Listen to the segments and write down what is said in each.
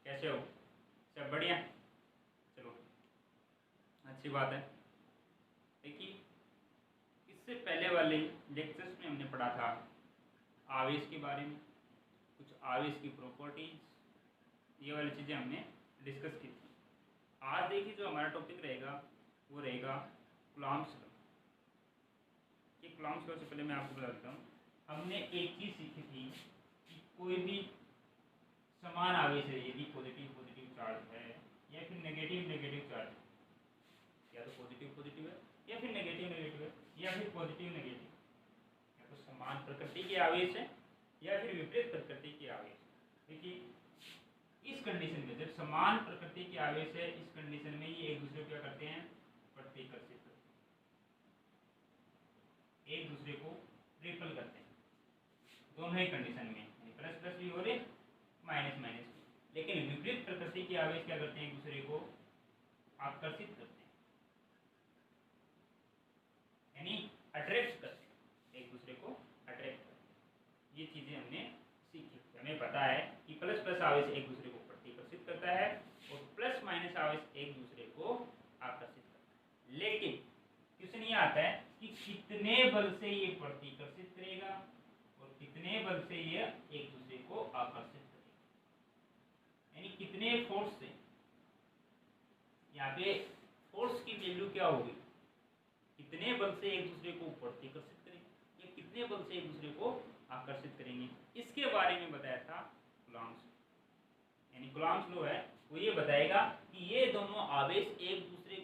कैसे हो? सब बढ़िया? चलो, अच्छी बात है। देखिए, इससे पहले वाले लेक्चर्स में हमने पढ़ा था आवेश के बारे में, कुछ आवेश की प्रॉपर्टीज, ये वाली चीज़ें हमने डिस्कस की थी। आज देखिए जो हमारा टॉपिक रहेगा वो रहेगा कूलॉम्ब्स लॉ। ये कूलॉम्ब्स लॉ से पहले मैं आपको बता देता हूँ, हमने एक चीज़ सीखी थी कि कोई भी समान आवेश है, यदि पॉजिटिव पॉजिटिव चार्ज है या फिर नेगेटिव नेगेटिव चार्ज है, या तो पॉजिटिव पॉजिटिव है या फिर नेगेटिव नेगेटिव है या फिर पॉजिटिव नेगेटिव, या तो समान प्रकृति के आवेश है या फिर विपरीत प्रकृति के आवेश। देखिए, इस कंडीशन में जब समान प्रकृति के आवेश है, इस कंडीशन में ये एक दूसरे को क्या करते हैं? प्रतिकर्षित करते हैं, एक दूसरे को रिपल करते हैं, दोनों ही कंडीशन में, प्लस प्लस भी हो रहे माइनस माइनस भी। लेकिन विपरीत प्रकृति के आवेश क्या करते हैं? एक दूसरे को आकर्षित करते हैं, यानी अट्रैक्ट करते हैं, एक दूसरे को अट्रैक्ट करते हैं। ये चीज़ें हमने सीखी। हमें पता है कि प्लस प्लस आवेश एक दूसरे को प्रतिकर्षित करता है और प्लस माइनस आवेश एक दूसरे को आकर्षित करता है। लेकिन क्वेश्चन ये आता है कि कितने बल से ये प्रतिकर्षित करेगा और कितने बल से ये एक दूसरे को आकर्षित करेगा, यानी कितने फोर्स से। यहाँ पे फोर्स की वैल्यू क्या होगी? कितने बल से एक दूसरे को प्रतिकर्षित करेंगे या कितने बल से एक दूसरे को आकर्षित करेंगे, इसके बारे में बताया था कूलॉम्ब्स। यानी कूलॉम्ब्स लॉ है वो ये बताएगा कि ये दोनों आवेश एक दूसरे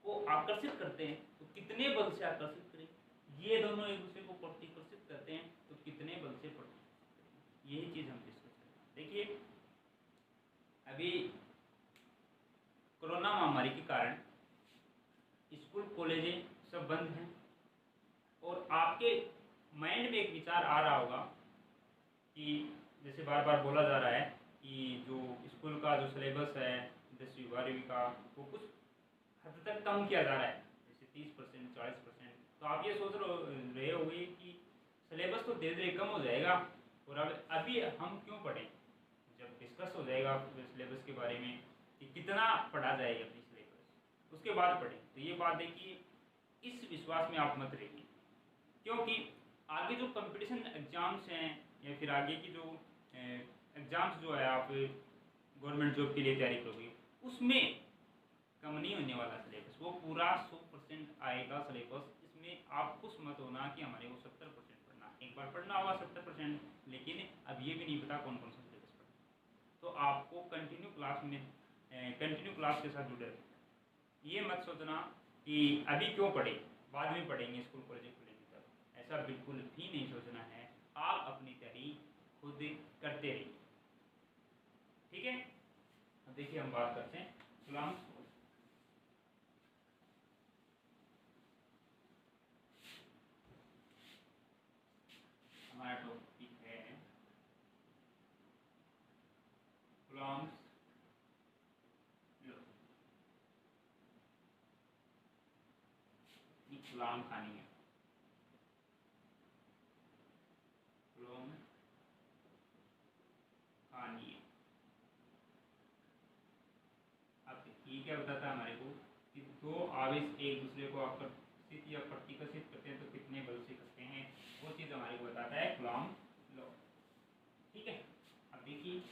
को आकर्षित करते हैं तो कितने बल से आकर्षित करेंगे, ये दोनों एक दूसरे को प्रतिकर्षित करते हैं तो कितने बल से प्रतिकर्षित करेंगे। यही चीज़ हम डिस्कस करेंगे। देखिए, अभी कोरोना महामारी के कारण स्कूल कॉलेजें सब बंद हैं और आपके माइंड में एक विचार आ रहा होगा कि जैसे बार बार बोला जा रहा है कि जो स्कूल का जो सिलेबस है 10वीं 12वीं का वो कुछ हद तक कम किया जा रहा है, जैसे 30% 40%। तो आप ये सोच रहे होंगे कि सिलेबस तो धीरे धीरे कम हो जाएगा और अब अभी हम क्यों पढ़ें, जब डिस्कस हो जाएगा सिलेबस के बारे में कि कितना पढ़ा जाएगा अपनी सिलेबस, उसके बाद पढ़ें। तो ये बात देखिए, इस विश्वास में आप मत रहिए, क्योंकि आगे जो कंपटीशन एग्जाम्स हैं या फिर आगे की जो एग्जाम्स जो है आप गवर्नमेंट जॉब के लिए तैयारी करोगे, उसमें कम नहीं होने वाला सिलेबस, वो पूरा 100% आएगा सिलेबस। इसमें आप खुश मत होना कि हमारे को 70% पढ़ना, एक बार पढ़ना होगा 70%, लेकिन अब ये भी नहीं पता कौन कौन सा सिलेबस पढ़ना। तो आपको कंटिन्यू क्लास के साथ जुड़े रहना। ये मत सोचना कि अभी क्यों पढ़े, बाद में पढ़ेंगे स्कूल कॉलेज खुलेंगे तब, ऐसा बिल्कुल भी नहीं सोचना है। आप अपनी तैयारी खुद करते रहिए, ठीक है। अब देखिए हम बात करते हैं कूलॉम्ब्स लॉ। हमारा टॉपिक है कूलॉम्ब्स लॉ। कूलॉम्ब खानी है, कूलॉम्ब खानी है। अब ये क्या बताता है हमारे को कि दो आवेश एक दूसरे को आकर्षित या प्रतिकर्षित करते हैं तो कितने बल से करते हैं, वो चीज़ हमारे को बताता है कूलॉम्ब लॉ, ठीक है। अब देखिए,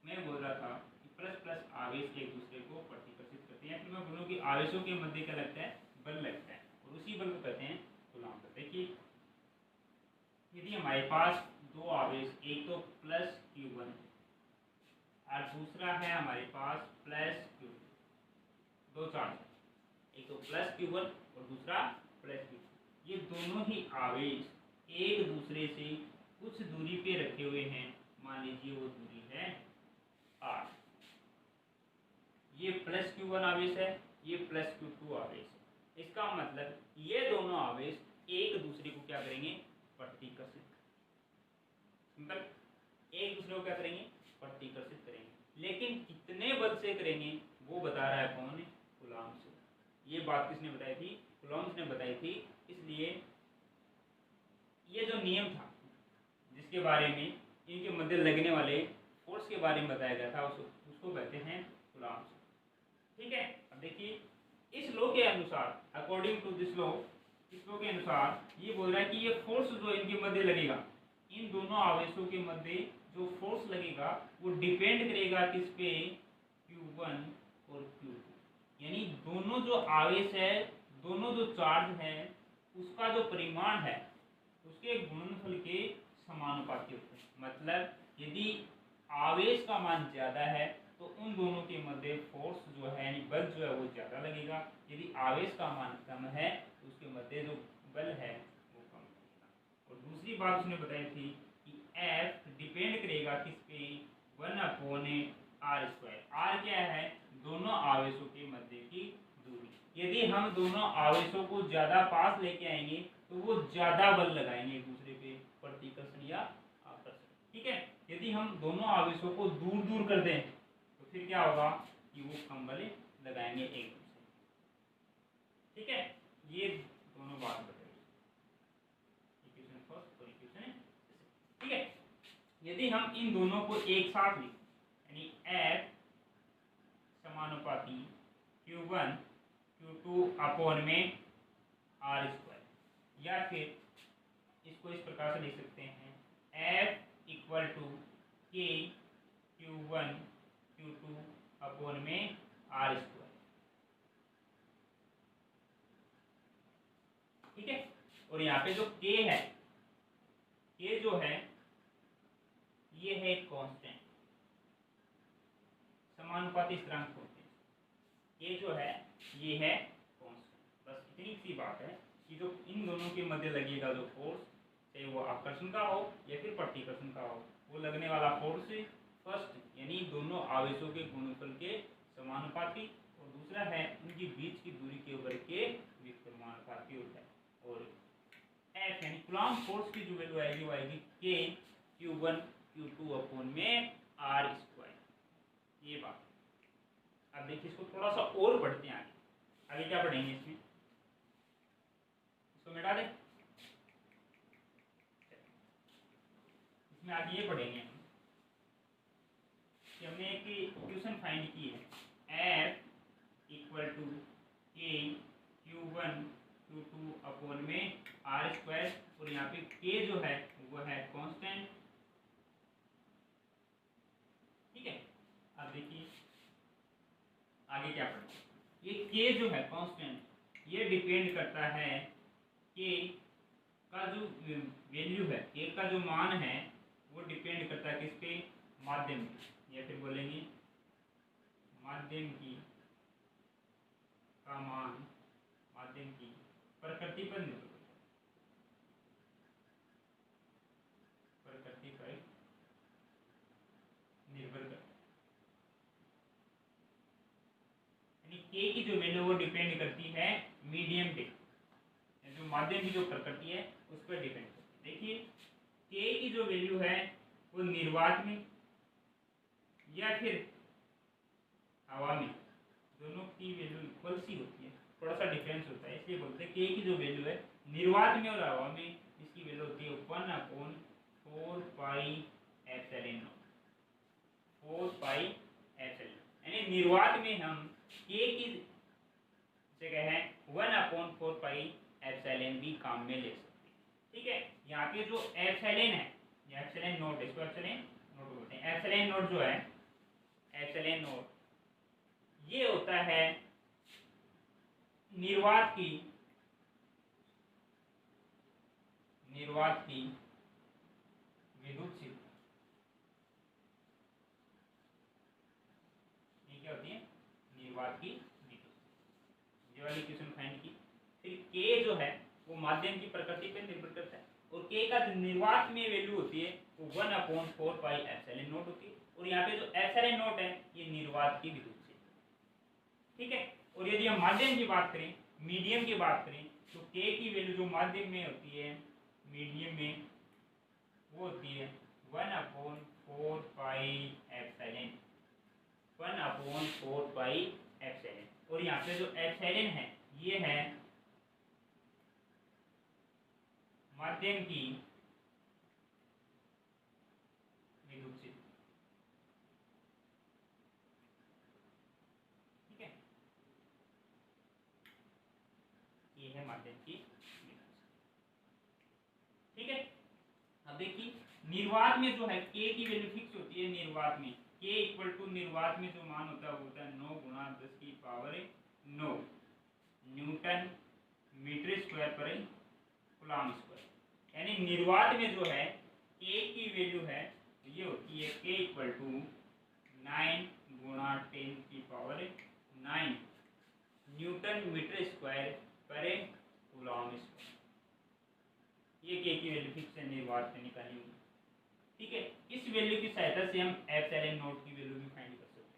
मैं बोल रहा था कि प्लस प्लस आवेश एक दूसरे को प्रतिकर्षित करते हैं, फिर मैं बोलूँ कि आवेशों के मध्य क्या लगता है? बल लगता है, और उसी बल को कहते हैं कूलॉम्ब। देखिए, यदि हमारे पास दो आवेश, एक तो प्लस Q1 और दूसरा है हमारे पास प्लस Q2, दो चार्ज, एक तो प्लस Q1 और दूसरा प्लस Q2, ये दोनों ही आवेश एक दूसरे से कुछ दूरी पे रखे हुए हैं। मान लीजिए वो दूरी है R। ये प्लस Q1 आवेश है, ये प्लस Q2 आवेश है। इसका मतलब ये दोनों आवेश एक दूसरे को क्या करेंगे? प्रतिकर्षित। सिंपल, एक दूसरे को क्या करेंगे? प्रतिकर्षित करेंगे। लेकिन कितने बल से करेंगे वो बता रहा है कौन? कूलॉम्ब्स। ये बात किसने बताई थी? कूलॉम्ब्स ने बताई थी। इसलिए ये जो नियम था जिसके बारे में इनके मध्य लगने वाले फोर्स के बारे में बताया गया था, उसको कहते हैं कूलम्ब। ठीक है, अब देखिए इस लॉ के अनुसार, अकॉर्डिंग टू दिस लॉ, इस लॉ के अनुसार ये बोल रहा है कि ये फोर्स जो इनके मध्य लगेगा, इन दोनों आवेशों के मध्य जो फोर्स लगेगा वो डिपेंड करेगा किस पे, Q1 और Q2। यानी दोनों जो आवेश है, दोनों जो चार्ज है, उसका जो परिमाण है उसके गुणनफल के समानुपाती होते हैं। मतलब यदि आवेश का मान ज़्यादा है तो उन दोनों के मध्य फोर्स जो है यानी बल जो है वो ज़्यादा लगेगा। यदि आवेश का मान कम है तो उसके मध्य जो बल है वो कम लगेगा। और दूसरी बात उसने बताई थी कि F डिपेंड करेगा किस पे, 1/r²। r क्या है, दोनों आवेशों के मध्य की दूरी। यदि हम दोनों आवेशों को ज़्यादा पास लेके आएंगे तो वो ज़्यादा बल लगाएंगे एक दूसरे पे, प्रतिकर्षण या आकर्षण। ठीक है, यदि हम दोनों आवेशों को दूर दूर कर दें तो फिर क्या होगा कि वो कम बल लगाएंगे एक दूसरे। ठीक है, ये दोनों बात बताइए, इक्वेशन फर्स्ट और इक्वेशन। ठीक है, यदि हम इन दोनों को एक साथ लिखें यानी F समानुपाती Q1 Q2 अपॉन में r², या फिर इसको इस प्रकार से लिख सकते हैं F equal to K Q1 Q2 upon में r²। ठीक है, और यहाँ पे जो K है, K जो है ये है एक कांस्टेंट, समानुपाती स्थिरांक होते हैं। ये जो है ये है कांस्टेंट। बस इतनी सी बात है कि जो इन दोनों के मध्य लगेगा जो फोर्स, चाहे वो आकर्षण का हो या फिर प्रतिकर्षण का हो, वो लगने वाला फोर्स फर्स्ट यानी दोनों आवेशों के गुणनफल के समानुपाती, और दूसरा है उनकी बीच की दूरी के वर्ग के समानुपाती होता है। और F यानी कूलम्ब फोर्स की जो वैल्यू आएगी वो आएगी K Q1 Q2 अपॉन में r²। ये बात। अब देखिए इसको थोड़ा सा और पढ़ते हैं आगे। आगे क्या पढ़ेंगे इसमें, इसको मिटा दें। इसमें आगे ये पढ़ेंगे हम कि हमने एक इक्वेशन फाइंड की है, F equal to K Q1 Q2 upon में r², और यहाँ पे K जो है वो है कांस्टेंट। ठीक है, अब देखिए आगे क्या पढ़ें। ये K जो है कांस्टेंट, ये डिपेंड करता है K का जो वैल्यू है, K का जो मान है वो डिपेंड करता है किस पे, माध्यम पे, या फिर बोलेंगे माध्यम की का मान माध्यम की प्रकृति पर निर्भर करता है, प्रकृति पर निर्भर करता है। यानी K की जो वैल्यू वो डिपेंड करती है मीडियम पे, जो माध्यम की जो प्रकृति है उस पर डिपेंड करती है। देखिए K की जो वैल्यू है वो निर्वात में या फिर हवा में, दोनों की वैल्यू इक्वल सी होती है, थोड़ा सा डिफरेंस होता है, इसलिए बोलते हैं K की जो वैल्यू है निर्वात में और हवा में इसकी वैल्यू होती है 1/4 पाई एप्सिलॉन, 4 पाई एप्सिलॉन। यानी निर्वात में हम K की जगह है 1/4 पाई एप्सिलॉन भी काम में ले सकते हैं। ठीक है, यहाँ पे जो एप्सिलॉन है, एप्सिलॉन नोट, इसको एप्सिलॉन नोट बोलते हैं। एप्सिलॉन नोट जो है, एप्सिलॉन नोट ये होता है निर्वात की विद्युत क्षेत्र। ये क्या होती है, निर्वात की विद्युत। ये वाली क्वेश्चन फाइंड की। फिर K जो है वो माध्यम की प्रकृति पर निर्भर करता है, और K का जो निर्वात में वैल्यू होती है वो 1/4 पाई एप्सिलॉन नोट होती है, और यहाँ पे जो एप्सिलॉन नोट है ये निर्वात की विद्युत क्षेत्र। ठीक है, और यदि हम माध्यम की बात करें, मीडियम की बात करें, तो K की वैल्यू जो माध्यम में होती है, मीडियम में, वो होती है 1/4 पाई एप्सिलॉन, 1/4 पाई एप्सिलॉन। और यहाँ पे जो एप्सिलॉन है ये है माध्यम की विद्युत क्षेत्र। माध्यम की निकाल सकते। ठीक है, अब देखिए निर्वात में जो है k की वैल्यू फिक्स होती है। निर्वात में k इक्वल टू निर्वात में जो मान होता है वो होता है 9 गुणा 10 की पावर 9 न्यूटन मीटर स्क्वायर पर कूलम्ब स्क्वायर। यानी निर्वात में जो है k की वैल्यू है ये होती है k इक्वल टू 9 गुणा 10 की पावर 9 न्यूटन मीटर स्क्वायर पर कूलम्ब स्क्वायर। ये k की वैल्यू फिक्स है, निर्वात में निकाली होगी। ठीक है, इस वैल्यू की सहायता से हम एप्सिलॉन नॉट की वैल्यू भी फाइंड कर सकते हैं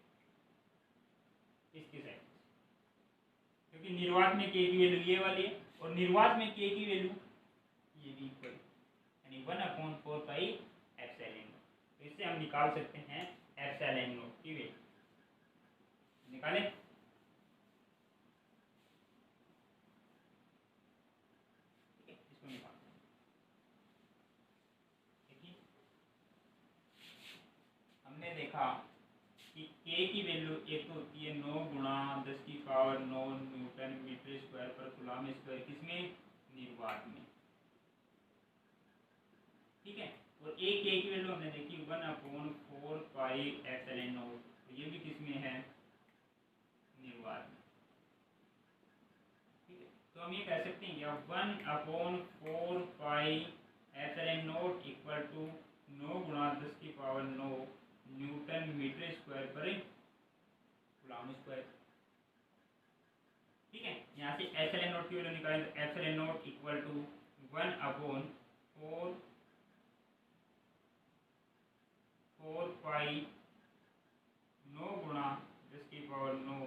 इसकी सहायता से, क्योंकि निर्वात में k की वैल्यू ये वाली है और निर्वात में k की वैल्यू ये भी इक्वल यानी 1/4 पाई एप्सिलॉन नॉट। तो इससे हम निकाल सकते हैं एप्सिलॉन नॉट की वैल्यू। निकालें, इसको निकालते हैं। देखिए हमने देखा कि k की वैल्यू एक तो होती है 9 गुणा 10 की पावर 9 न्यूटन मीटर स्क्वायर पर कूलम्ब स्क्वायर, किसमें? निर्वात में। ठीक है, और एक k की वैल्यू हमने देखी 1/4 पाई एप्सिलॉन नॉट, तो ये भी किसमें है? निर्वात में। ठीक है, तो हम ये कह सकते हैं क्या 1/4 pi epsilon naught equal to 9 गुणा 10 की पावर 9 न्यूटन मीटर स्क्वायर पर कूलम्ब स्क्वायर। ठीक है, यहाँ से एप्सिलॉन नॉट की वैल्यू निकालें तो एप्सिलॉन नॉट इक्वल टू 1/4 पाई 9 गुणा 10 की पावर 9।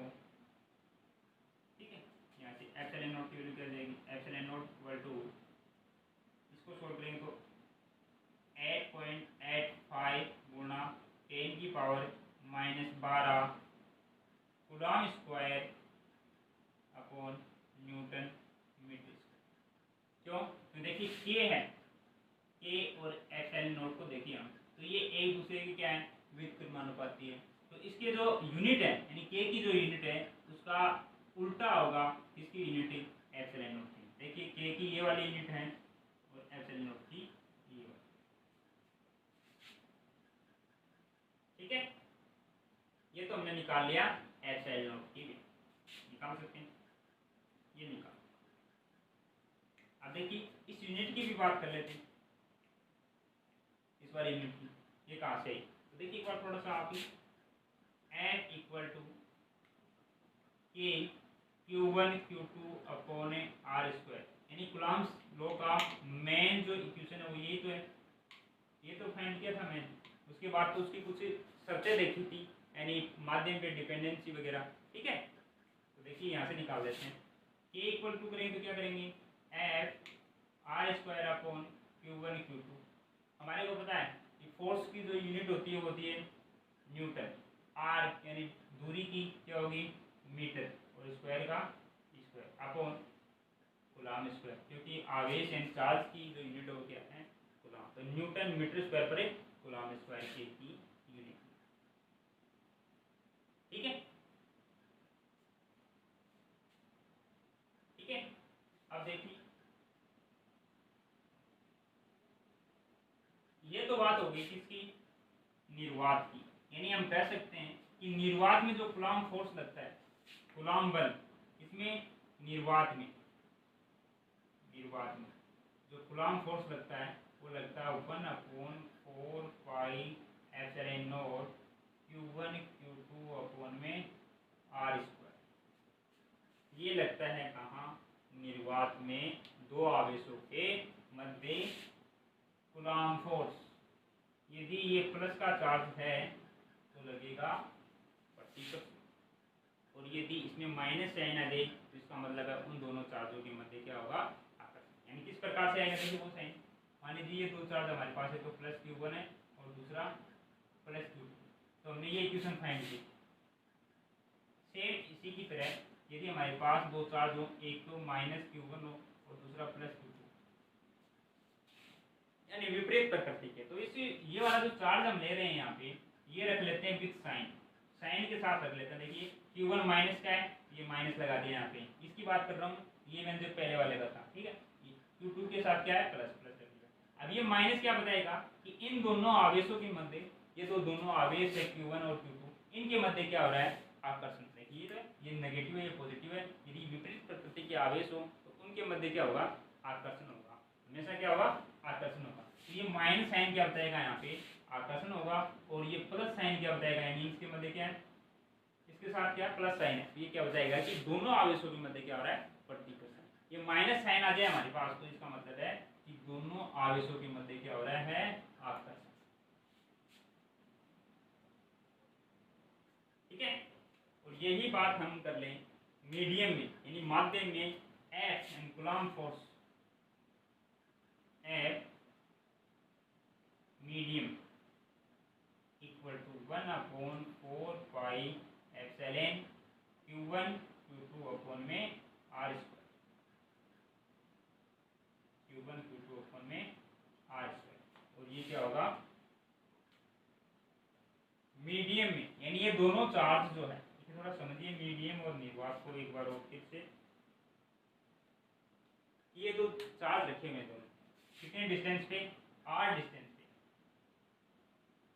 ठीक है, यहाँ से एप्सिलॉन नॉट की वैल्यू क्या जाएगी? एप्सिलॉन नॉट इक्वल टू, इसको सोल्व करेंगे तो 8.85 गुणा 10 की power -12 coulomb square upon newton metre square. क्यों? तो देखिए k है, k और एप्सिलॉन नॉट को देखिए हम, तो ये एक दूसरे की क्या है? व्युत्क्रमानुपाती है। तो इसके जो यूनिट है यानी k की जो यूनिट है उसका उल्टा होगा इसकी यूनिट एप्सिलॉन नॉट की। देखिए k की ये वाली यूनिट है और एप्सिलॉन नॉट की ये वाली। ठीक है, ये तो हमने निकाल लिया एप्सिलॉन नॉट की भी, निकाल सकते हैं, ये निकाल। अब देखिए इस यूनिट की भी बात कर लेते हैं, इस वाली यूनिट की, ये कहाँ से आई? तो देखिए एक बार थोड़ा सा आप F equal to k Q1 Q2 upon R square, यानी कूलम्ब्स लॉ का मेन जो इक्वेशन है वो यही तो है, ये तो फाइंड किया था मैंने। उसके बाद तो उसकी कुछ शर्तें देखी थी यानी माध्यम पे डिपेंडेंसी वगैरह। ठीक है, तो देखिए यहाँ से निकाल देते हैं। k इक्वल टू करेंगे तो क्या करेंगे? F R square upon Q1 Q2। हमारे को पता है कि फोर्स की जो यूनिट होती है वो होती है न्यूटन, R यानी दूरी की क्या होगी? मीटर, और स्क्वायर का स्क्वायर अपॉन कूलम्ब स्क्वायर, क्योंकि आवेश एंड चार्ज की जो यूनिट है वो क्या है? कूलम्ब। तो न्यूटन मीटर स्क्वायर पर कूलम्ब स्क्वायर की यूनिट। ठीक है, ठीक है, अब देखिए ये तो बात हो गई किसकी? निर्वात की। यानी हम कह सकते हैं कि निर्वात में जो कूलम्ब फोर्स लगता है, कूलम्ब बल, इसमें निर्वात में जो कूलम्ब फोर्स लगता है वो लगता है 1/4 pi epsilon not Q1 Q2 upon में R स्क्वायर। ये लगता है कहाँ? निर्वात में दो आवेशों के मध्य कूलम्ब फोर्स। यदि ये प्लस का चार्ज है तो लगेगा 40%, और यदि इसमें माइनस साइन आ जाए तो इसका मतलब है उन दोनों चार्जों के मध्य क्या होगा? आकर्षण। यानी किस प्रकार से आएगा? देखिए वो साइन, मान लीजिए ये दो चार्ज हमारे पास है तो प्लस Q1 है और दूसरा प्लस Q2, तो हमने ये इक्वेशन फाइंड की। सेम इसी की तरह यदि हमारे पास दो चार्ज हो, एक तो -Q1 हो और दूसरा +Q2, यानी विपरीत प्रकृति के, तो इस ये वाला जो चार्ज हम ले रहे हैं यहाँ पे ये रख लेते हैं विथ साइन, साइन के साथ रख लेते हैं। देखिए Q1 माइनस का है, ये माइनस लगा दिया यहाँ पे। इसकी बात कर रहा हूँ ये मैंने जो पहले वाले का था, ठीक है। Q2 के साथ क्या है, प्लस प्लस रख दिया। अब ये माइनस क्या बताएगा कि इन दोनों आवेशों के मध्य, ये तो दोनों आवेश है Q1 और Q2, इनके मध्य क्या हो रहा है, आकर्षण। देखिए ये नेगेटिव है, ये पॉजिटिव है। यदि विपरीत प्रकृति के आवेश हो तो उनके मध्य क्या होगा, आकर्षण होगा। हमेशा क्या होगा, आकर्षण होगा। तो ये माइनस साइन क्या बताएगा, यहाँ पे आकर्षण होगा, और ये प्लस साइन क्या बताएगा, यानी इसके मध्य क्या है, इसके साथ क्या प्लस साइन है, तो ये क्या बताएगा कि दोनों आवेशों के मध्य क्या हो रहा है, प्रतिकर्षण। ये माइनस साइन आ जाए हमारे पास, तो इसका मतलब है कि दोनों आवेशों के मध्य क्या हो रहा है, आकर्षण। ठीक है। और यही बात हम कर लें मीडियम में, यानी माध्यम में, F and coulomb force, F medium equal to 1/4 pi epsilon Q1 Q2 upon में R square, Q1 Q2 upon में R स्क्वायर। और ये क्या होगा, मीडियम में, यानी ये दोनों चार्ज जो है, थोड़ा समझिए मीडियम और निर्वात को एक बार और फिर से। ये दो चार्ज रखे हुए दोनों कितने डिस्टेंस पे, R डिस्टेंस पे,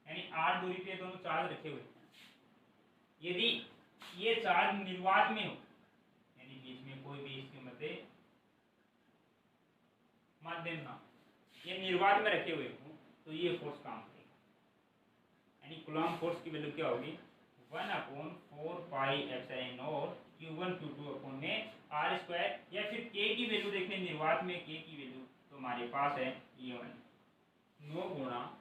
यानी R दूरी पे दोनों चार्ज रखे हुए हैं। यदि ये चार्ज निर्वात में हो, यानी बीच में कोई भी इसके मध्य माध्यम ना, ये निर्वात में रखे हुए हो, तो ये फोर्स काम करेगा। यानी कूलम्ब फोर्स की वैल्यू क्या होगी, 1/4 pi epsilon not Q1 Q2 upon में R स्क्वायर, या फिर K की वैल्यू देख लें, निर्वात में K की वैल्यू तो हमारे पास है ये 9 गुणा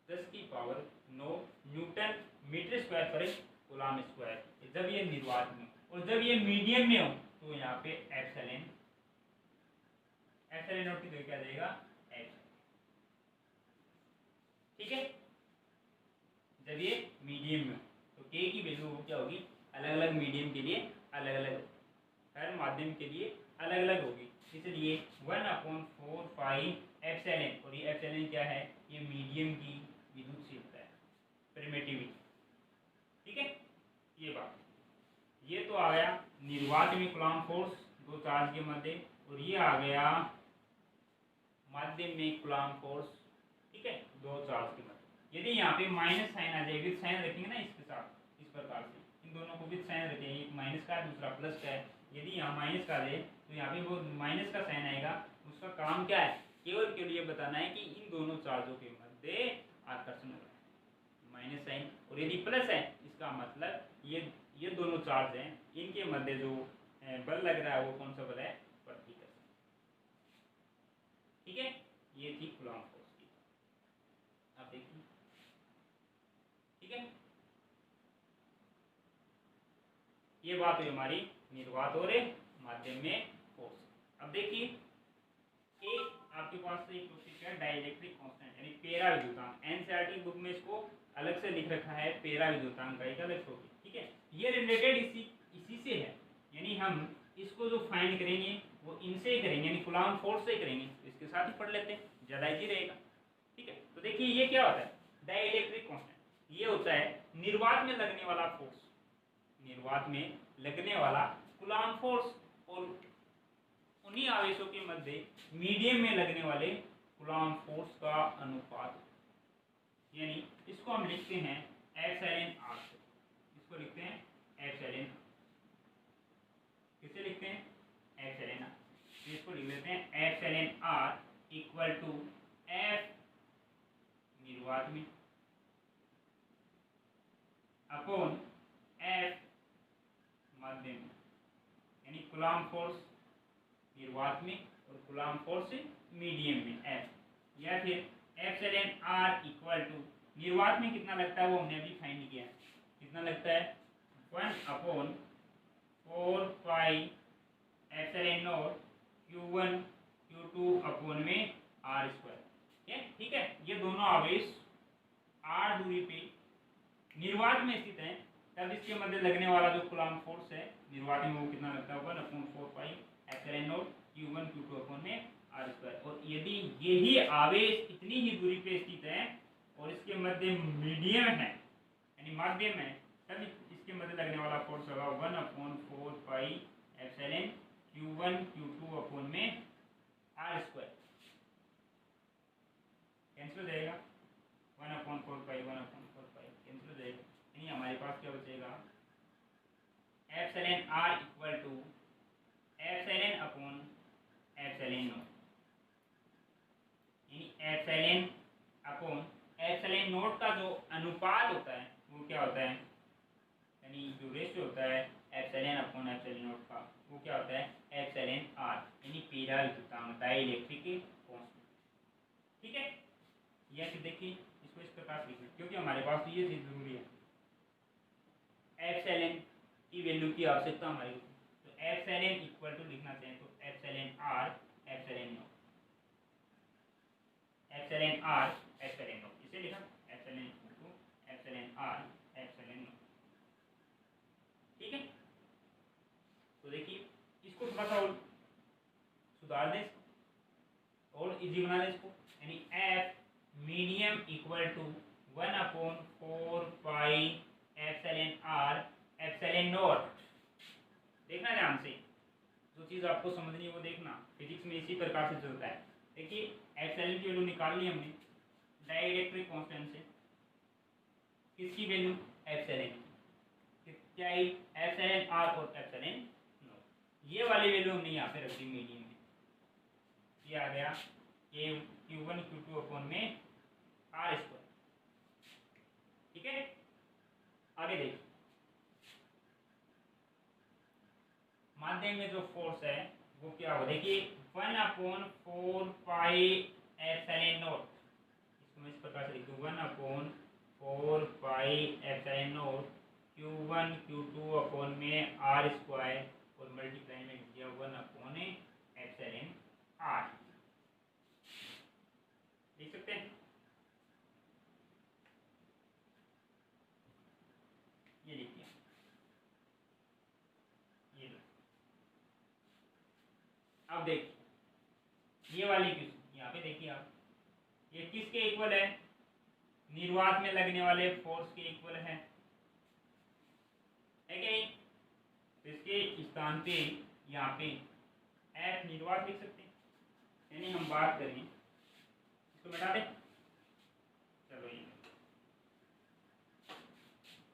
10⁻9 न्यूटन मीटर स्क्वायर पर कूलम्ब स्क्वायर, जब ये निर्वात में। और जब ये मीडियम में हो तो यहाँ पे एप्सिलॉन नॉट की क्या जाएगा, एच। ठीक है। जब ये मीडियम में तो K की वैल्यू क्या होगी, अलग अलग मीडियम के लिए अलग अलग, हर माध्यम के लिए अलग अलग होगी। इसलिए 1/4 पाई एप्सिलॉन, और ये एप्सिलॉन क्या है, ये मीडियम की विद्युतशीलता है, परमिटिविटी। ठीक है। ये बात, ये तो आ गया निर्वात में कूलम्ब फोर्स दो चार्ज के मध्य, और ये आ गया माध्यम में कूलम्ब फोर्स, ठीक है, दो चार्ज के मध्य। यदि यहाँ पे माइनस साइन आ जाए, विद साइन रखेंगे ना इसके साथ, इस प्रकार से इन दोनों को विद साइन रखेंगे, एक माइनस का है दूसरा प्लस का है। यदि यहाँ माइनस का है तो यहाँ पे वो माइनस का साइन आएगा, उसका काम क्या है, केवल के लिए बताना है कि इन दोनों चार्जों के मध्य आकर्षण हो रहा है, माइनस साइन। और यदि प्लस है, इसका मतलब ये दोनों चार्ज हैं, इनके मध्य जो बल लग रहा है वो कौन सा बल है, प्रतिकर्षण। ठीक है। ये थी कूलम्ब फोर्स की, आप देखिए। ठीक है। ये बात हुई हमारी निर्वात और माध्यम में फोर्स। अब देखिए एक आपके पास एक टॉपिक है डाइलेक्ट्रिक कांस्टेंट, यानी पेरा विद्युतांक। एनसीईआरटी बुक में इसको अलग से लिख रखा है, पेरा विद्युतांक का एक अलग टॉपिक। ठीक है। ये रिलेटेड इसी से है, यानी हम इसको जो फाइंड करेंगे वो इनसे ही करेंगे, यानी कूलम्ब फोर्स से ही करेंगे। इसके साथ ही पढ़ लेते हैं, ज़्यादा इजी रहेगा। ठीक है। तो देखिए ये क्या होता है, डाइलेक्ट्रिक कांस्टेंट। ये होता है निर्वात में लगने वाला फोर्स, निर्वात में लगने वाला कूलम्ब फोर्स, और उन्हीं आवेशों के मध्य मीडियम में लगने वाले कूलम्ब फोर्स का अनुपात, यानी इसको हम लिखते हैं एप्सिलॉन आर से। इसको लिखते हैं एप्सिलॉन, किसे लिखते हैं, एप्सिलॉन आर। इसको लिख लेते हैं epsilon R equal to F निर्वात में अपॉन एफ माध्यम में, यानी कूलम्ब फोर्स निर्वात में और कूलम्ब फोर्स मीडियम में एफ, या फिर एप्सिलॉन आर इक्वल टू निर्वात में कितना लगता है वो हमने अभी फाइंड किया, कितना लगता है 1/4 pi epsilon not Q1 Q2 upon में R स्क्वायर। ठीक है। ये दोनों आवेश R दूरी पे निर्वात में स्थित है, तब इसके मध्य लगने वाला जो कूलम्ब फोर्स है निर्वात में वो कितना लगता है, 1/4 pi epsilon not Q1 Q2 upon में R स्क्वायर। और यदि यही आवेश इतनी ही दूरी पे स्थित है और इसके मध्य मीडियम है, यानी माध्यम है, तब इसके मध्य लगने वाला फोर्स होगा 1/4 pi epsilon Q1 Q2 upon में R स्क्वायर कैंसिल हो जाएगा, 1/4 कैंसिल हो जाएगा, यानी हमारे पास क्या बचेगा epsilon R equal to epsilon upon epsilon naught, यानी एप्सिलॉन अपॉन एप्सिलॉन नॉट का जो अनुपात होता है वो क्या होता है, यानी जो रेशियो होता है एप्सिलॉन अपॉन एप्सिलॉन नॉट का वो क्या होता है एप्सिलॉन R, यानी पीला विद्युतांक डाइलेक्ट्रिक कांस्टेंट। ठीक है, या फिर देखिए इसको इस प्रकार से लिखें क्योंकि हमारे पास ये चीज जरूरी है, एप्सिलॉन की वैल्यू की आवश्यकता हमारी को, तो एप्सिलॉन इक्वल टू लिखना चाहिए तो epsilon R epsilon naught, epsilon R epsilon naught, इसे लिखा epsilon equal to epsilon R epsilon naught. ठीक है, तो देखिए इसको थोड़ा सा और सुधार दें और इजी बना दें इसको, यानी F medium equal to 1/4 pi epsilon R epsilon naught. देखना ध्यान से, जो चीज़ आपको समझनी है वो देखना, फिजिक्स में इसी प्रकार से चलता है। देखिए एप्सिलॉन की वैल्यू निकाल ली हमने डाइलेक्ट्रिक कांस्टेंट से, किसकी वैल्यू एप्सिलॉन की, क्या है एप्सिलॉन R और एप्सिलॉन नॉट, ये वाली वैल्यू हमने यहाँ पे रख दी मीडियम में, ये आ गया Q1 Q2 अपॉन में R स्क्वायर। ठीक है, आगे देखिए माध्यम में जो फोर्स है वो क्या होगा, देखिए 1/4 पाई एप्सिलॉन नॉट, इसको मैं इस प्रकार से लिख दूं 1/4 pi epsilon not Q1 Q2 upon में R स्क्वायर और मल्टीप्लाई में किया 1/एप्सिलॉन R, लिख सकते हैं। ये लिखिए, ये लो। अब देखिए ये वाली किस यहाँ पे देखिए आप, ये किसके इक्वल है, निर्वात में लगने वाले फोर्स के इक्वल है क्या नहीं, तो इसके स्थान पे यहाँ पे एफ निर्वात लिख सकते हैं, यानी हम बात करें इसको मिटा दें, चलो ये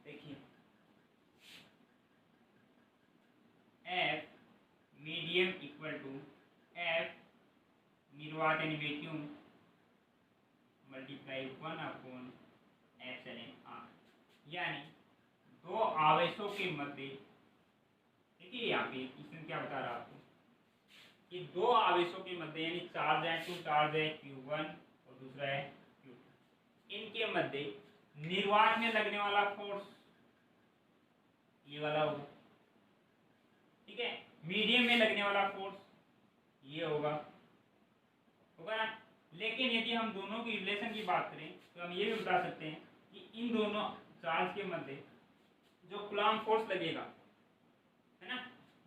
देखिए F medium equal to F निर्वात यानी वैक्यूम मल्टीप्लाई 1/एप्सिलॉन R, यानी दो आवेशों के मध्य, देखिए यहाँ पे इसमें क्या बता रहा आपको कि दो आवेशों के मध्य यानी चार्ज है, टू चार्ज है Q1 और दूसरा है Q2, इनके मध्य निर्वात में लगने वाला फोर्स ये वाला होगा। ठीक है, मीडियम में लगने वाला फोर्स ये होगा ना, लेकिन यदि हम दोनों की रिलेशन की बात करें तो हम ये भी बता सकते हैं कि इन दोनों चार्ज के मध्य जो कूलम्ब फोर्स लगेगा है ना,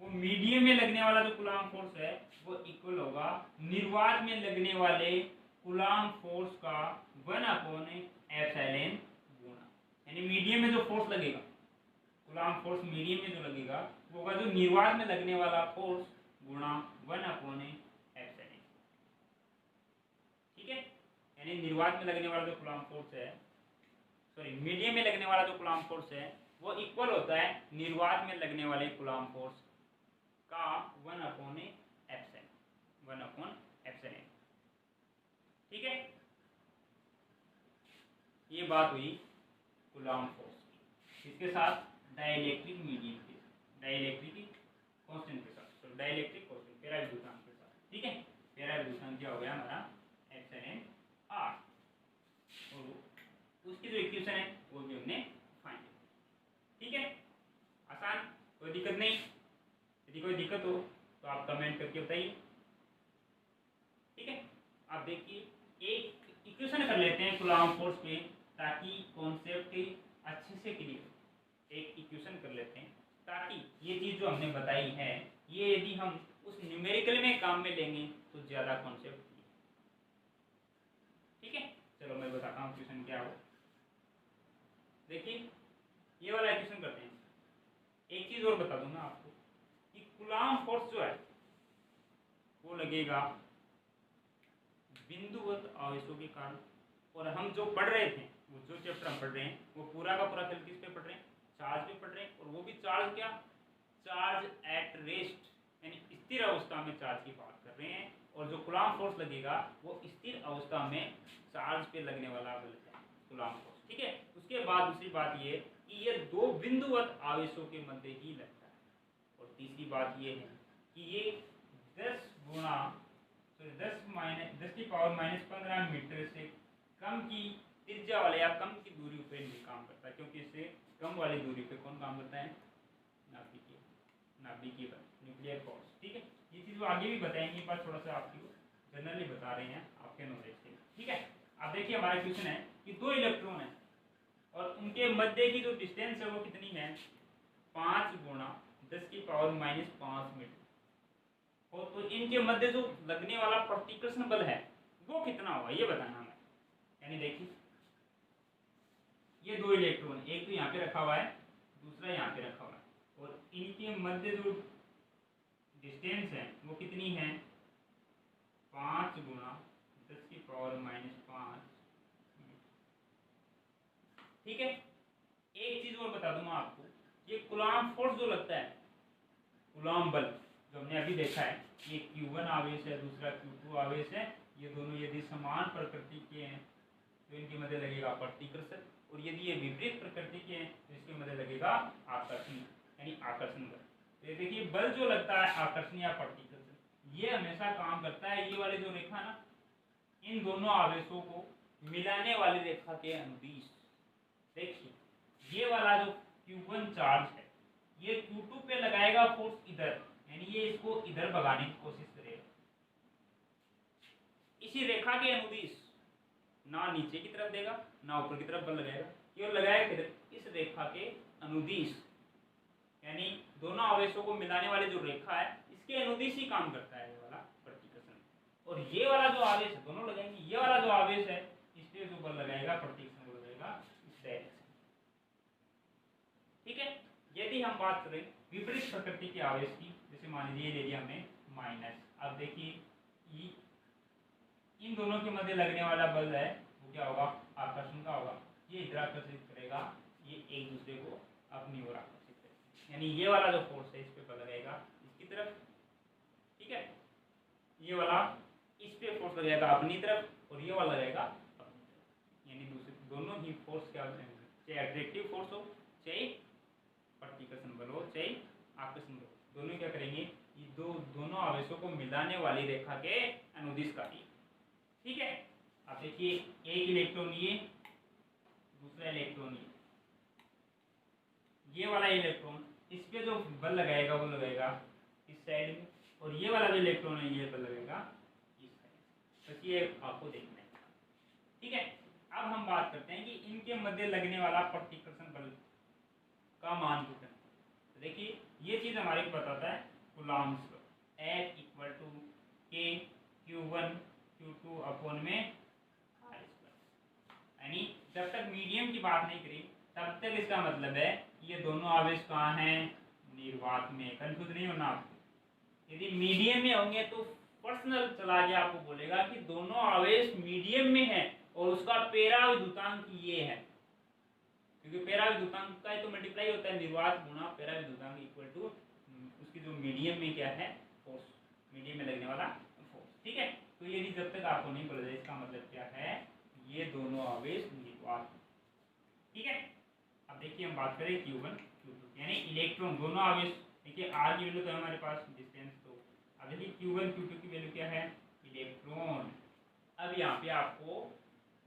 वो मीडियम में लगने वाला जो कूलम्ब फोर्स है वो इक्वल होगा निर्वात में लगने वाले कूलम्ब फोर्स का 1/एप्सिलॉन गुणा, यानी मीडियम में जो फोर्स लगेगा कूलम्ब फोर्स मीडियम में जो लगेगा वो होगा जो निर्वात में लगने वाला फोर्स गुणा 1/एप्सिलॉन। ठीक है, यानी निर्वात में लगने वाला जो कूलम्ब फोर्स है, सॉरी मीडियम में लगने वाला जो कूलम्ब फोर्स है वो इक्वल होता है निर्वात में लगने वाले कूलम्ब फोर्स का 1/एप्सिलॉन। ठीक है, ये बात हुई कूलम्ब फोर्स की, इसके साथ डाइलेक्ट्रिक मीडियम के, डाइलेक्ट्रिक कांस्टेंट के साथ, तो डाइलेक्ट्रिक कांस्टेंट पैरा विद्युतांक के साथ। ठीक है, पैरा विद्युतांक क्या हो गया हमारा एप्सिलॉन R, और उसकी जो इक्वेशन है वो भी हमने फाइंड किया। ठीक है, आसान, कोई दिक्कत नहीं, यदि कोई दिक्कत हो तो आप कमेंट करके बताइए। ठीक है, आप देखिए एक इक्वेशन कर लेते हैं कूलम्ब फोर्स पे ताकि कॉन्सेप्ट अच्छे से क्लियर, एक इक्वेशन कर लेते हैं ताकि ये चीज़ जो हमने बताई है ये यदि हम उस न्यूमेरिकल में काम में लेंगे तो ज़्यादा कॉन्सेप्ट। ठीक है, चलो मैं बताता हूँ इक्वेशन क्या हो। देखिए ये वाला इक्वेशन करते हैं। एक चीज़ और बता दूँ मैं आपको कि कूलम्ब फोर्स जो है वो लगेगा बिंदुवत आवेशों के कारण। और हम जो पढ़ रहे थे, वो जो चैप्टर हम पढ़ रहे हैं वो पूरा का पूरा खेल किस पे पढ़ रहे हैं, चार्ज पे पढ़ रहे हैं। और वो भी चार्ज क्या, चार्ज एट रेस्ट, यानी स्थिर अवस्था में चार्ज की बात कर रहे हैं। और जो कूलॉम फोर्स लगेगा वो स्थिर अवस्था में चार्ज पे लगने वाला बल है, कूलॉम फोर्स। ठीक है, उसके बाद दूसरी बात ये कि ये दो बिंदुवत आवेशों के मध्य ही लगता है। और तीसरी बात ये है कि ये 10 गुणा 10 की पावर -15 मीटर से कम की त्रिज्या वाले या कम की दूरी पे नहीं काम करता, क्योंकि इससे कम वाली दूरी पे कौन काम करता है, नाभिकीय बल, न्यूक्लियर फोर्स। ठीक है, ये चीज़ वो आगे भी बताएंगे, पर थोड़ा सा आपको जनरली बता रहे हैं आपके नॉलेज के लिए। ठीक है, अब देखिए हमारा क्वेश्चन है कि दो इलेक्ट्रॉन है और उनके मध्य की जो डिस्टेंस है वो कितनी है, 5 गुणा 10 की पावर -5 मीटर। और तो इनके मध्य जो लगने वाला प्रतिकर्षण बल है वो कितना होगा ये बताना है। यानी देखिए ये दो इलेक्ट्रॉन, एक तो यहाँ पे रखा हुआ है, दूसरा यहाँ पे रखा हुआ है, और इनके मध्य जो डिस्टेंस है वो कितनी है, 5 गुणा 10 की पावर -5। ठीक है, एक चीज और बता दूं मैं आपको, ये कूलॉम फोर्स जो लगता है, कूलॉम बल जो हमने अभी देखा है, ये Q1 आवेश है, दूसरा Q2 आवेश है। ये दोनों यदि समान प्रकृति के हैं तो इनके मध्य लगेगा प्रतिकर्षण, और यदि ये विपरीत प्रकृति के हैं तो इसके मध्य लगेगा आकर्षण, यानी आकर्षण बल। तो देखिए बल जो लगता है आकर्षण या प्रतिकर्षण, ये हमेशा काम करता है, ये वाली जो रेखा ना, इन दोनों आवेशों को मिलाने वाली रेखा के अनुदिश। देखिए ये वाला जो Q1 चार्ज है ये Q2 पे लगाएगा फोर्स इधर, यानी ये इसको इधर भगाने की कोशिश करेगा, इसी रेखा के अनुदिश, ना नीचे की तरफ देगा ना ऊपर की तरफ बल लगाएगा, केवल लगाएगा किधर, इस रेखा के अनुदिश, यानी दोनों आवेशों को मिलाने वाली जो रेखा है इसके अनुदिश ही काम करता है ये वाला प्रतिकर्षण। और ये वाला जो आवेश है, दोनों लगाएंगे, ये वाला जो आवेश है इस पे जो बल लगाएगा प्रतिकर्षण बल लगाएगा इस डायरेक्शन। ठीक है, यदि हम बात करें विपरीत प्रकृति के आवेश की, जैसे मान लीजिए ले लिया हमने माइनस, अब देखिए इन दोनों के मध्य लगने वाला बल है वो क्या होगा, आकर्षण का होगा। ये इधर आकर्षित करेगा, ये एक दूसरे को अपनी ओर आकर्षित करेगा, यानी ये वाला जो फोर्स है इस पे बल लगेगा इसकी तरफ। ठीक है, ये वाला इस पे फोर्स लगेगा अपनी तरफ, और ये वाला लगेगा अपनी तरफ, यानी दूसरे दोनों ही फोर्स क्या होते हैं, चाहे अट्रैक्टिव फोर्स हो, चाहे प्रतिकर्षण बल हो, चाहे आकर्षण बल, दोनों क्या करेंगे, ये दोनों आवेशों को मिलाने वाली रेखा के अनुदिश कार्य। ठीक है, अब देखिए एक इलेक्ट्रॉन ये, दूसरा इलेक्ट्रॉन ये वाला इलेक्ट्रॉन इस पे जो बल लगाएगा वो लगाएगा इस साइड में, और ये वाला जो इलेक्ट्रॉन है ये बल लगेगा इस साइड। तो ये आपको देखना है। ठीक है, अब हम बात करते हैं कि इनके मध्य लगने वाला प्रतिकर्षण बल का मान कितना। तो देखिए ये चीज हमारे को बताता है Coulomb's law, F = K Q1 Q2 upon में R²। यानी जब तक मीडियम की बात नहीं करी तब तक इसका मतलब है ये दोनों आवेश कहाँ हैं, निर्वात में। कंफ्यूज नहीं होना आपको, यदि मीडियम में होंगे तो पर्सनल चला के आपको बोलेगा कि दोनों आवेश मीडियम में है और उसका पेराविद्युतांक ये है, क्योंकि पेराविद्युतांक का तो मल्टीप्लाई होता है निर्वात गुणा पेराविद्युतांक इक्वल टू उसकी जो मीडियम में क्या है फोर्स, मीडियम में लगने वाला फोर्स। ठीक है, तो यदि जब तक आपको नहीं पता जाए इसका मतलब क्या है, ये दोनों आवेश निर्वात। ठीक है, अब देखिए हम बात करें Q1 Q2, यानी इलेक्ट्रॉन दोनों आवेश। देखिए R की वैल्यू तो हमारे पास डिस्टेंस, तो अब देखिए Q1 Q2 की वैल्यू क्या है, इलेक्ट्रॉन। अब यहाँ पे आपको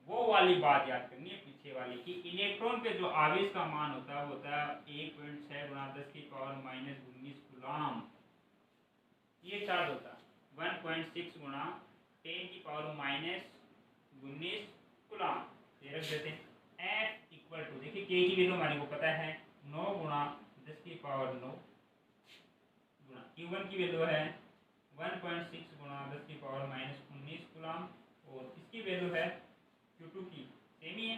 वो वाली बात याद करनी है पीछे वाली, कि इलेक्ट्रॉन पे जो आवेश का मान होता है वो होता है 1.6 गुणा 10 की पावर -19 कूलॉम। ये चार्ज होता है 1.6 गुणा 10 की पावर -19 कूलॉम। ये रख देते हैं। F = देखिए K की वैल्यू हमारे को पता है 9 गुणा 10 की पावर 9 गुणा Q1 की वैल्यू है 1.6 गुणा 10 की पावर -19 कूलॉम, और इसकी वैल्यू है Q2 की सेम ही है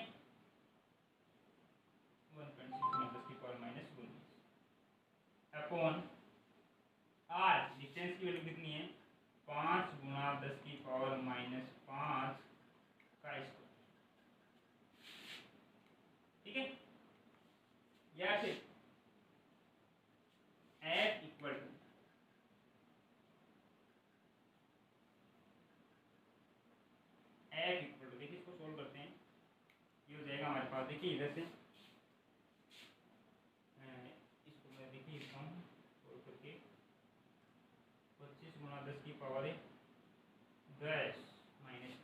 1.6 गुणा 10 की पावर -19 अपॉन R, डिस्टेंस की वैल्यू कितनी है 5 लेते हैं। इसको मैं देखिए सोल्व करके 25 गुणा 10 की पावर 10 माइनस,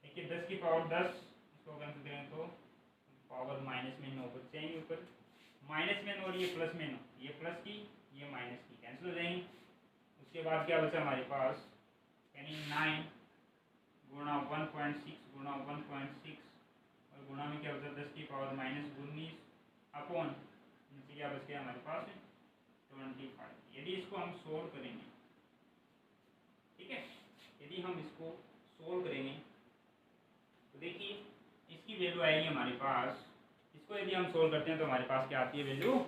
देखिए 10 की पावर 10, इसको कैंसिल करें तो पावर माइनस में 9 बच जाएंगे ऊपर, माइनस में 9 और ये प्लस में 9, ये प्लस की ये माइनस की कैंसिल हो जाएंगे। उसके बाद क्या बचा हमारे पास, यानी 9 गुणा 1.6 गुणा 1.6 और गुणा में क्या बचा 10 की पावर माइनस 19 अपॉन नीचे क्या बच गया हमारे पास 25। यदि इसको हम सोल्व करेंगे, ठीक है, यदि हम इसको सोल्व करेंगे तो देखिए इसकी वैल्यू आएगी हमारे पास, इसको यदि हम सोल्व करते हैं तो हमारे पास क्या आती है वैल्यू,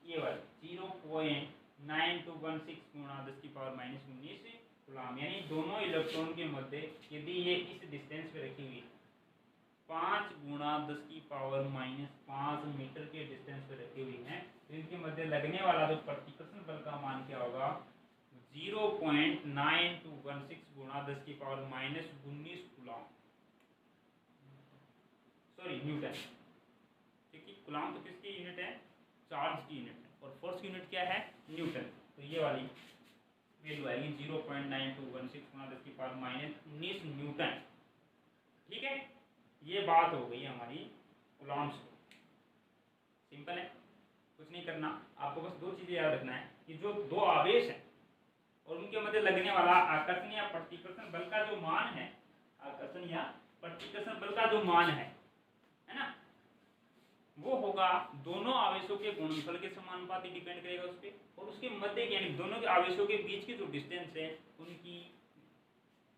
ये वाली 0.9216 गुणा 10 की पावर माइनस 19 कूलम, यानी दोनों इलेक्ट्रॉन के मध्य यदि ये इस डिस्टेंस पे रखी हुई 5 गुणा 10 की पावर माइनस 5 मीटर के डिस्टेंस पे रखी हुई है, तो इनके मध्य लगने वाला जो प्रतिकर्षण बल का मान क्या होगा, 0.9216 गुणा 10 की power minus 19 coulomb, sorry Newton, क्योंकि कूलम तो किसकी यूनिट है, चार्ज की यूनिट है, और फोर्स की यूनिट क्या है, न्यूटन। तो ये वाली वैल्यू आएगी 0.9216 गुणा 10 की पावर माइनस 19 न्यूटन। ठीक है, ये बात हो गई हमारी कूलम्स को। सिंपल है, कुछ नहीं करना, आपको बस दो चीजें याद रखना है कि जो दो आवेश हैं और उनके मध्य लगने वाला आकर्षण या प्रतिकर्षण बल का जो मान है, आकर्षण या प्रतिकर्षण बल का जो मान है ना, वो होगा दोनों आवेशों के गुणनफल के समानुपाती, डिपेंड करेगा उस पर, और उसके मध्य यानी दोनों के आवेशों के बीच की जो डिस्टेंस है उनकी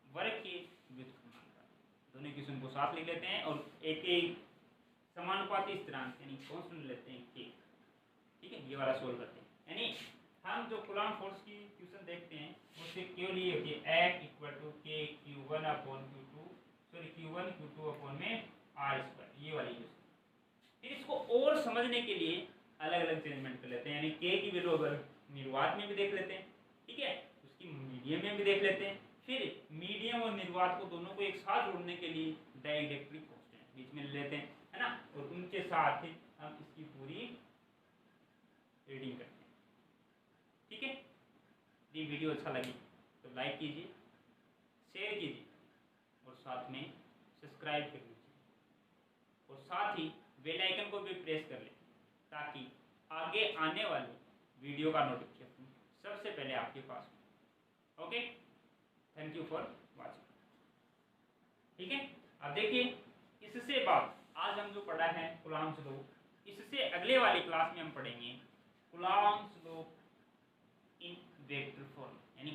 वर्ग के व्युत्क्रमानुपाती, दोनों की को साथ लिख लेते हैं और एक एक समानुपाती स्थिरांक यानी कांस्टेंट लेते हैं के। ठीक है, ये वाला सोल्व करते हैं, यानी हम जो कूलम्ब फोर्स की इक्वेशन देखते हैं उससे केवल ये होती है F इक्वल टू के Q1 upon Q2, sorry Q1 Q2 upon में R स्क्वायर, ये वाली इक्वेशन। फिर इसको और समझने के लिए अलग अलग चेंजमेंट कर लेते हैं, यानी के की वैल्यू अगर निर्वात में भी देख लेते हैं, ठीक है, उसकी मीडियम में भी देख लेते हैं, फिर मीडियम और निर्वात को दोनों को एक साथ जोड़ने के लिए डाइलेक्ट्रिक कांस्टेंट बीच में ले लेते हैं, है ना, और उनके साथ ही हम इसकी पूरी रीडिंग करते हैं। ठीक है, यदि वीडियो अच्छा लगे तो लाइक कीजिए, शेयर कीजिए और साथ में सब्सक्राइब कर लीजिए, और साथ ही बेल आइकन को भी प्रेस कर लें ताकि आगे आने वाले वीडियो का नोटिफिकेशन सबसे पहले आपके पास हो। Okay, thank you for watching. ठीक है, अब देखिए इससे बाद आज हम जो पढ़ा है कूलम्ब्स लॉ, इससे अगले वाली क्लास में हम पढ़ेंगे Coulomb's law in vector form, यानी